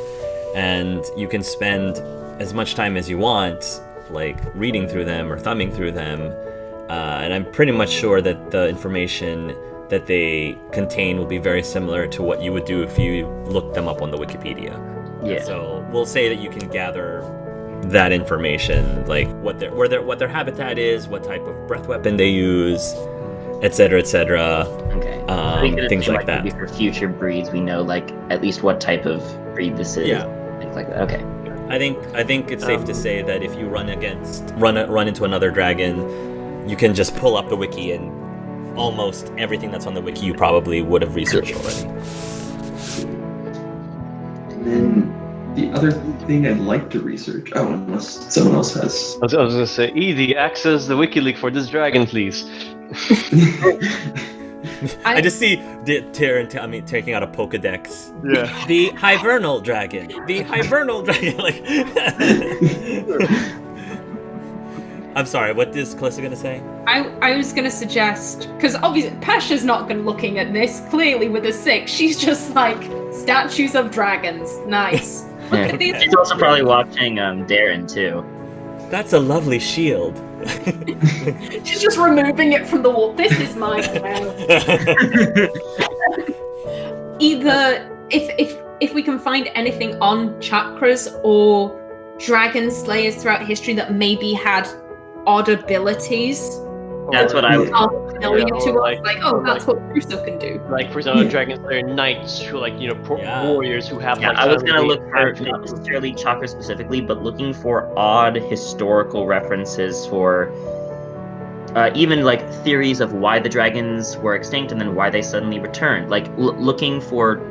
and you can spend as much time as you want, like reading through them or thumbing through them, and I'm pretty much sure that the information that they contain will be very similar to what you would do if you looked them up on the Wikipedia. Yeah. So we'll say that you can gather that information, like what their habitat is, what type of breath weapon they use, etc., etc. Okay. I think that things like that. Maybe for future breeds, we know like at least what type of breed this is. Yeah. Things like that. Okay. I think it's safe to say that if you run into another dragon, you can just pull up the wiki, and almost everything that's on the wiki you probably would have researched already. And then the other thing I'd like to research. Oh, unless someone else has. I was gonna say, Edie, access the WikiLeaks for this dragon, please. I just see Tirin taking out a Pokedex. Yeah. The hibernal dragon. The hibernal dragon. Like. I'm sorry. What is Calista gonna say? I was gonna suggest, because obviously Pasha's not gonna looking at this clearly with a 6. She's just like statues of dragons. Nice. Look at these. She's also probably watching Darin too. That's a lovely shield. She's just removing it from the wall. This is mine now. Either if we can find anything on chakras or dragon slayers throughout history that maybe had odd abilities. That's what I would. Familiar to us, that's what Crusoe can do. Like for example, dragon slayer knights who warriors who have I was gonna look for not necessarily chakra specifically, but looking for odd historical references for even like theories of why the dragons were extinct and then why they suddenly returned. Like looking for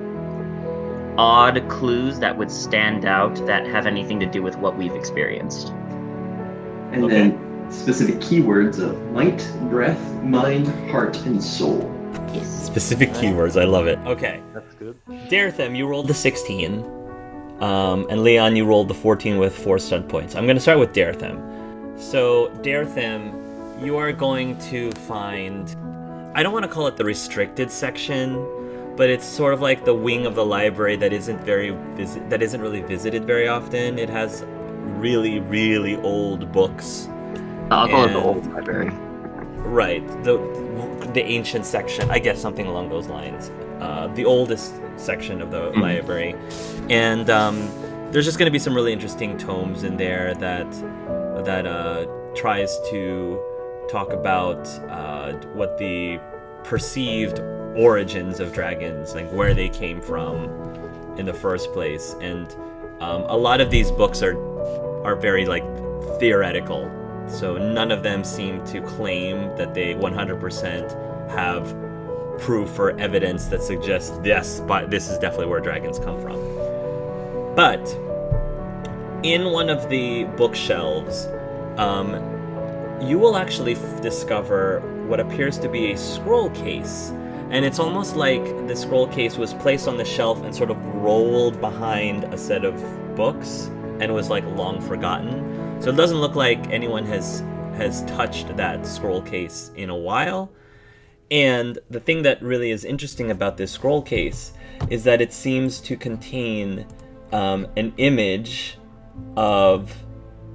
odd clues that would stand out that have anything to do with what we've experienced. And then specific keywords of might, breath, mind, heart, and soul. Yes. Specific keywords. I love it. Okay. That's good. Dartham, you rolled the 16. And Leon, you rolled the 14 with 4 stud points. I'm going to start with Dartham. So, Dartham, you are going to find... I don't want to call it the restricted section, but it's sort of like the wing of the library that isn't really visited very often. It has really, really old books. I'll call it the old library. Right, the ancient section, I guess something along those lines. The oldest section of the library. And there's just going to be some really interesting tomes in there that tries to talk about what the perceived origins of dragons, like where they came from in the first place. And a lot of these books are very like theoretical. So none of them seem to claim that they 100% have proof or evidence that suggests yes, but this is definitely where dragons come from. But in one of the bookshelves, you will actually discover what appears to be a scroll case. And it's almost like the scroll case was placed on the shelf and sort of rolled behind a set of books and was like long forgotten. So it doesn't look like anyone has touched that scroll case in a while. And the thing that really is interesting about this scroll case is that it seems to contain an image of,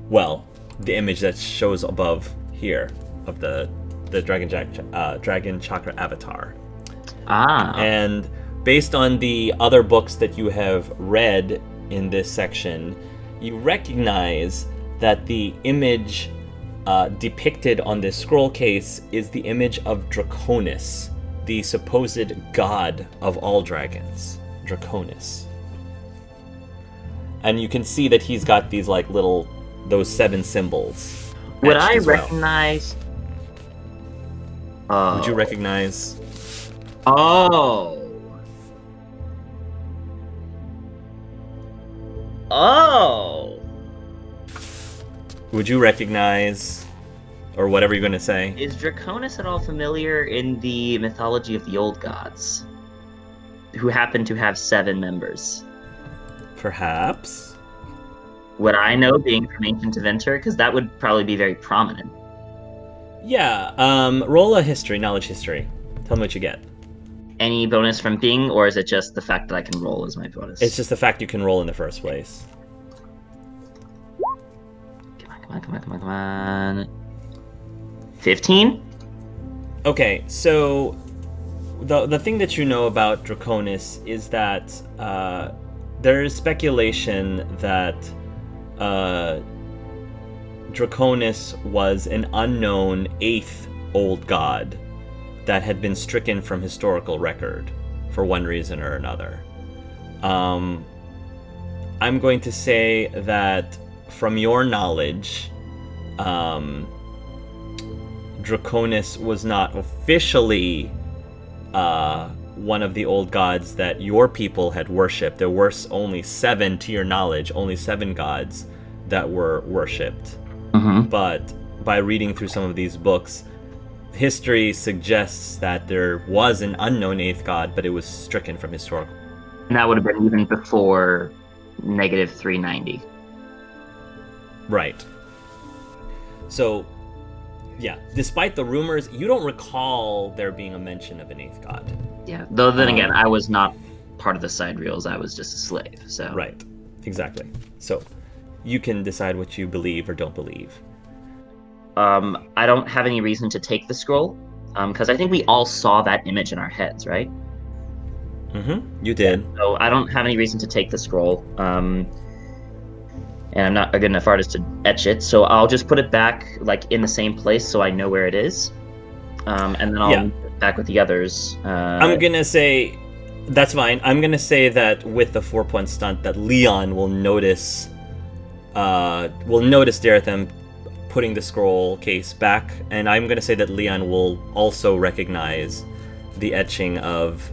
well, the image that shows above here of the Dragon Chakra avatar. And based on the other books that you have read in this section, you recognize that the image depicted on this scroll case is the image of Draconis, the supposed god of all dragons. Draconis. And you can see that he's got these like those 7 symbols. Would I recognize... Would you recognize... Oh! Would you recognize, or whatever you're going to say? Is Draconis at all familiar in the mythology of the old gods? Who happen to have 7 members? Perhaps. Would I know, being from Ancient Adventure? Because that would probably be very prominent. Yeah, roll a knowledge history. Tell me what you get. any bonus from being, or is it just the fact that I can roll as my bonus? It's just the fact you can roll in the first place. Come on. 15? Okay, so the thing that you know about Draconis is that there is speculation that Draconis was an unknown 8th old god that had been stricken from historical record for one reason or another. I'm going to say that from your knowledge, Draconis was not officially one of the old gods that your people had worshipped. There were only 7, to your knowledge, only 7 gods that were worshipped. Mm-hmm. But by reading through some of these books, history suggests that there was an unknown 8th god, but it was stricken from historical. And that would have been even before negative 390. Right. So, yeah, despite the rumors, you don't recall there being a mention of an 8th god. Yeah, though then again, I was not part of the side reels, I was just a slave, so... Right, exactly. So, you can decide what you believe or don't believe. I don't have any reason to take the scroll, because I think we all saw that image in our heads, right? Mm-hmm, you did. So I don't have any reason to take the scroll, and I'm not a good enough artist to etch it, so I'll just put it back, like, in the same place so I know where it is, and then I'll put it back with the others. I'm gonna say, that's fine, I'm gonna say that with the 4-point stunt that Leon will notice Daretham putting the scroll case back, and I'm gonna say that Leon will also recognize the etching of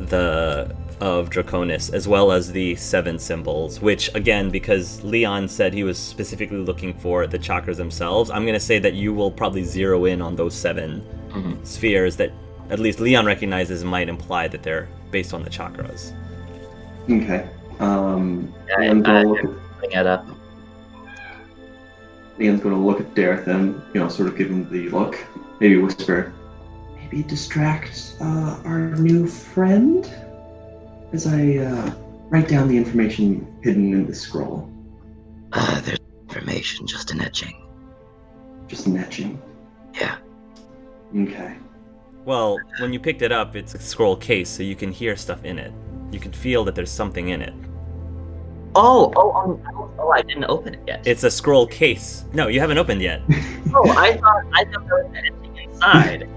Draconis, as well as the 7 symbols, which, again, because Leon said he was specifically looking for the chakras themselves, I'm going to say that you will probably zero in on those 7 spheres that at least Leon recognizes might imply that they're based on the chakras. Okay. I'm putting it up. Leon's going to look at Daretham, sort of give him the look, maybe whisper, maybe distract our new friend? As I write down the information hidden in the scroll. There's information, just an etching. Just an etching? Yeah. Okay. Well, when you picked it up, it's a scroll case, so you can hear stuff in it. You can feel that there's something in it. Oh, I didn't open it yet. It's a scroll case. No, you haven't opened yet. I thought there was an etching inside.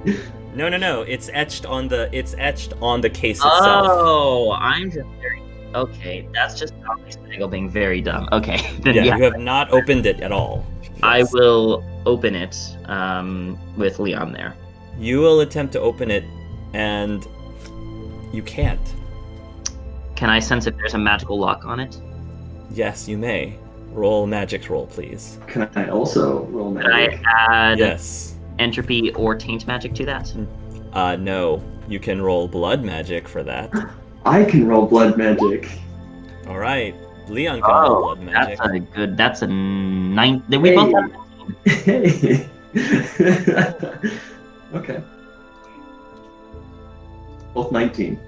No. It's etched on the case itself. Oh, I'm just very... Okay, that's just Snaggle being very dumb. Okay, then yeah, you have not opened it at all. Yes. I will open it with Leon there. You will attempt to open it, and you can't. Can I sense if there's a magical lock on it? Yes, you may. Roll magic roll, please. Can I also roll magic? Can I add... Yes. Entropy or taint magic to that? No. You can roll blood magic for that. I can roll blood magic. All right. Leon can roll blood magic. That's a 9. We both have Hey. Okay. Both 19.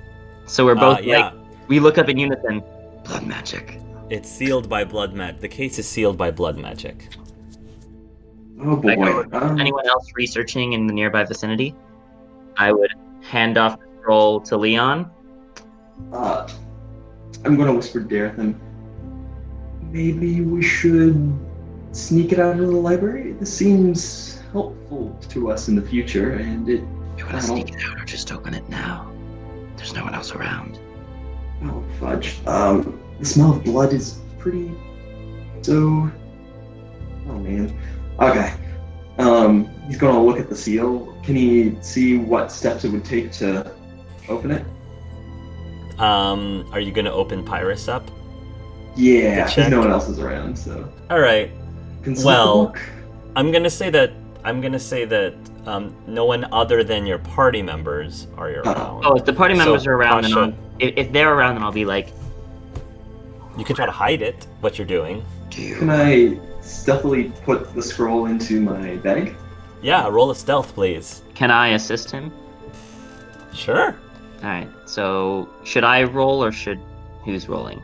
So we're both yeah. We look up in unison. Blood magic. It's sealed by blood magic. The case is sealed by blood magic. Oh boy. Anyone else researching in the nearby vicinity? I would hand off the scroll to Leon. I'm going to whisper Daretham. Maybe we should sneak it out of the library? This seems helpful to us in the future, and it... You want to sneak it out or just open it now? There's no one else around. Oh, fudge. The smell of blood is pretty... So... Oh, man. Okay. He's going to look at the seal. Can he see what steps it would take to open it? Are you going to open Pyrus up? Yeah, because no one else is around, so... All right. Consult Well, the book. I'm going to say that no one other than your party members are around. Oh, if the party members So, are around, Tasha, if they're around, then I'll be like... You can try to hide it, what you're doing. Can I stealthily put the scroll into my bag? Yeah, roll a stealth, please. Can I assist him? Sure. Alright, so should I roll or should who's rolling?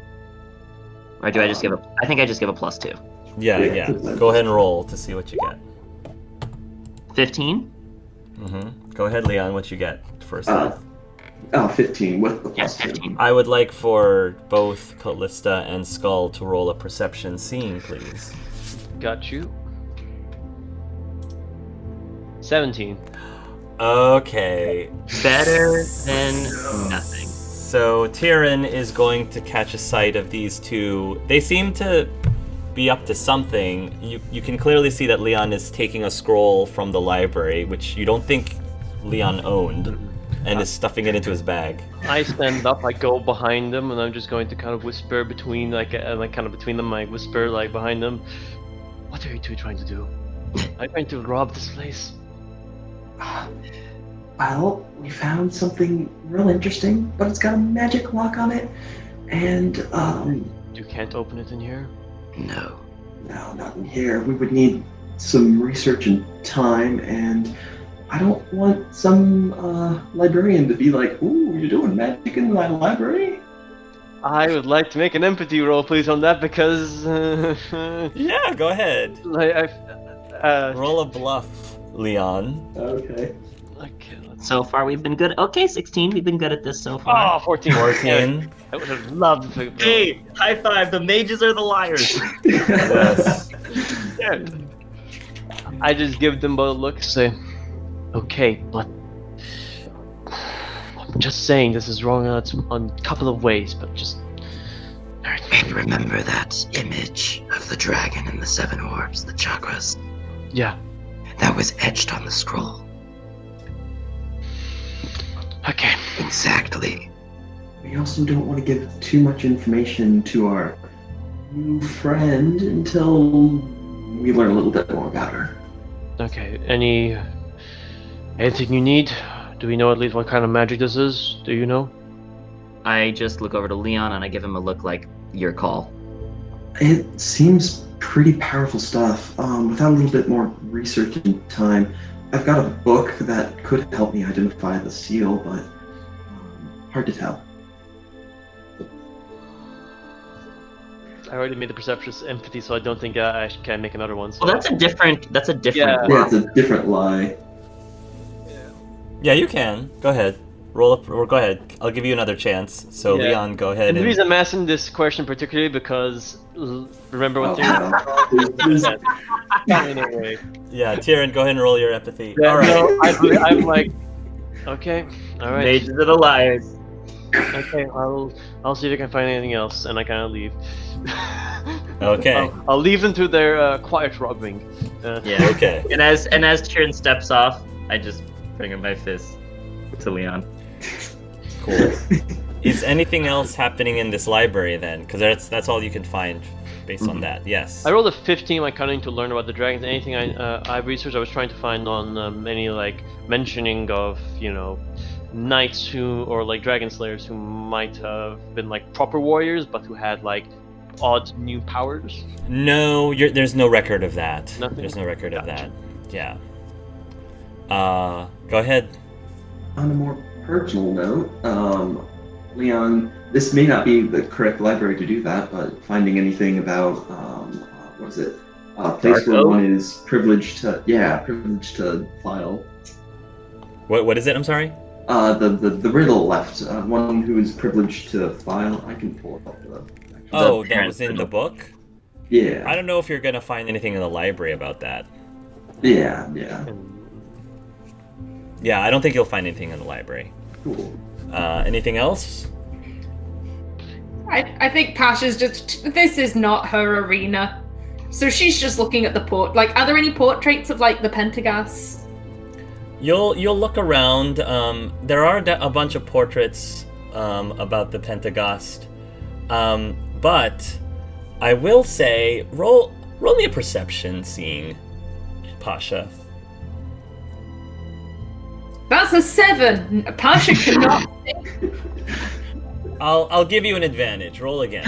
Or do I just give I think I just give a +2. Yeah. Go ahead and roll to see what you get. 15? Mm-hmm. Go ahead, Leon, what you get first. 15 with the Yes, +2. 15. I would like for both Callista and Skull to roll a perception seeing, please. Got you. 17. Okay. Better than nothing. So Tirin is going to catch a sight of these two. They seem to be up to something. You can clearly see that Leon is taking a scroll from the library, which you don't think Leon owned, and is stuffing it into his bag. I stand up, I go behind them, and I'm just going to kind of whisper between, between them, I whisper, behind them. What are you two trying to do? I'm trying to rob this place. Well, we found something real interesting, but it's got a magic lock on it, and You can't open it in here? No. no, not in here. We would need some research and time, and I don't want some librarian to be like, "Ooh, you're doing magic in my library?" I would like to make an empathy roll, please, on that, because... Yeah, go ahead. Roll a bluff, Leon. Okay. So far we've been good. Okay, 16, we've been good at this so far. Oh, 14. 14. I would have loved to... Hey, high five, the mages are the liars. Yes. Yeah. I just give them both a look, say, okay, but I'm just saying this is wrong on a couple of ways, but just... And remember that image of the dragon and the 7 orbs, the chakras? Yeah. That was etched on the scroll. Okay. Exactly. We also don't want to give too much information to our new friend until we learn a little bit more about her. Okay, anything you need? Do we know at least what kind of magic this is? Do you know? I just look over to Leon and I give him a look like, your call. It seems pretty powerful stuff. Without a little bit more research and time, I've got a book that could help me identify the seal, but hard to tell. I already made the perception empathy, so I don't think I can make another one. So. Well, that's a different. Yeah. Yeah, it's a different lie. Yeah, you can. Go ahead. Roll up, or go ahead. I'll give you another chance. So Yeah. Leon, go ahead. And the reason I'm asking this question particularly because remember what Anyway. Yeah, Tirin, go ahead and roll your empathy. Yeah, All right. no, I'm like, okay, all right. Mages are the liars. Okay, I'll see if I can find anything else, and I kind of leave. Okay. I'll leave them to their quiet rubbing. Yeah. Okay. And as Tirin steps off, I just bring up my fist to Leon. Cool. Is anything else happening in this library then? Because that's all you can find based on that. Yes. I rolled a 15 my cunning to learn about the dragons. Anything I researched, I was trying to find on any mentioning of knights or dragon slayers who might have been proper warriors, but who had odd new powers. No, there's no record of that. Nothing? There's no record of that. Yeah. Go ahead. On a more personal note, Leon, this may not be the correct library to do that, but finding anything about, what is it? A place where one is privileged to file. What is it? I'm sorry? The riddle left. One who is privileged to file. I can pull it up. Oh, that was in the book? Yeah. I don't know if you're gonna find anything in the library about that. Yeah. Yeah, I don't think you'll find anything in the library. Cool. Anything else? I think Pasha's this is not her arena. So she's just looking at the are there any portraits of the Pentagast? You'll look around. There are a bunch of portraits about the Pentagast. But I will say, roll me a perception seeing, Pasha. That's a 7. Pasha cannot. I'll give you an advantage. Roll again.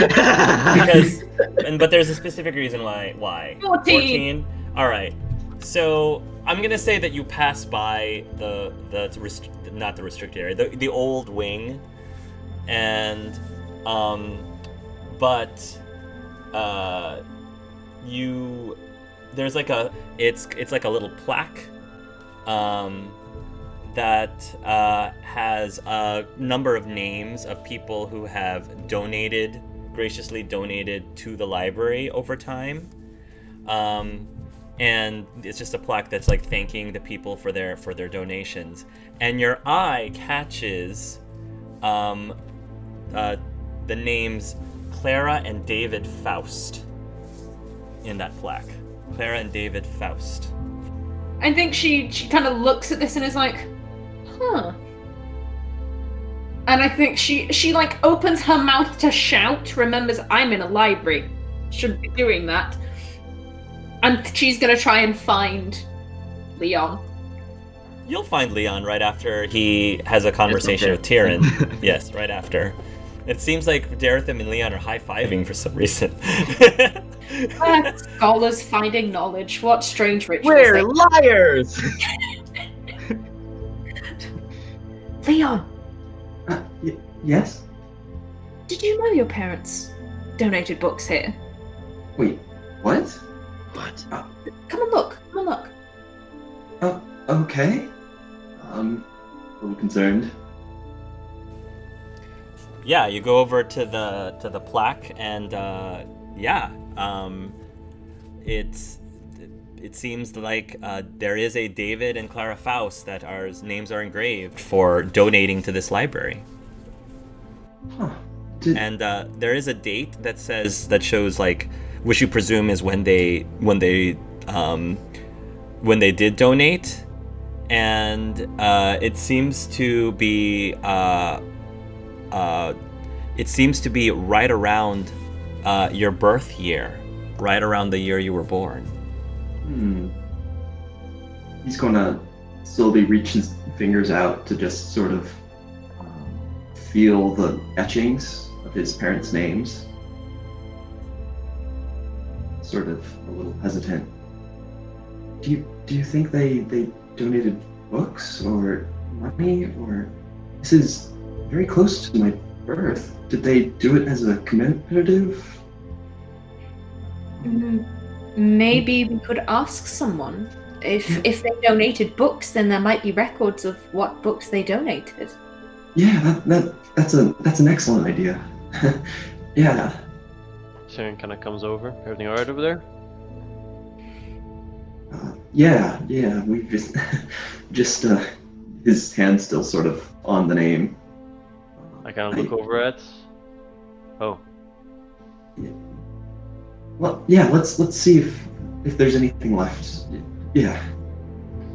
But there's a specific reason why. 14. All right. So I'm gonna say that you pass by not the restricted area, the old wing, and there's like it's like a little plaque that has a number of names of people who have graciously donated to the library over time. And it's just a plaque that's like thanking the people for their donations. And your eye catches the names Clara and David Faust in that plaque. Clara and David Faust. I think she kind of looks at this and is like, huh. And I think she like opens her mouth to shout, remembers I'm in a library, shouldn't be doing that. And she's gonna try and find Leon. You'll find Leon right after he has a conversation with Tirin. Yes, right after. It seems like Darethim and Leon are high-fiving for some reason. Scholars finding knowledge. What strange rituals. We're liars! Leon! Yes? Did you know your parents donated books here? Wait, what? What? Come and look. Come and look. Oh, okay. A little concerned. Yeah, you go over to the plaque, and it seems like there is a David and Clara Faust that names are engraved for donating to this library. Huh. And there is a date that shows like, which you presume is when they did donate, and it seems to be right around your birth year, right around the year you were born. He's gonna slowly reach his fingers out to just sort of feel the etchings of his parents' names. Sort of a little hesitant. Do you think they donated books or money, or this is very close to my birth? Did they do it as a commemorative? Maybe we could ask someone. If they donated books, then there might be records of what books they donated. Yeah, that's an excellent idea. Yeah. Tirin kind of comes over. Everything alright over there? Yeah. We've just his hand's still sort of on the name. I kind of look over at. Oh. Well, yeah. Let's see if there's anything left. Yeah.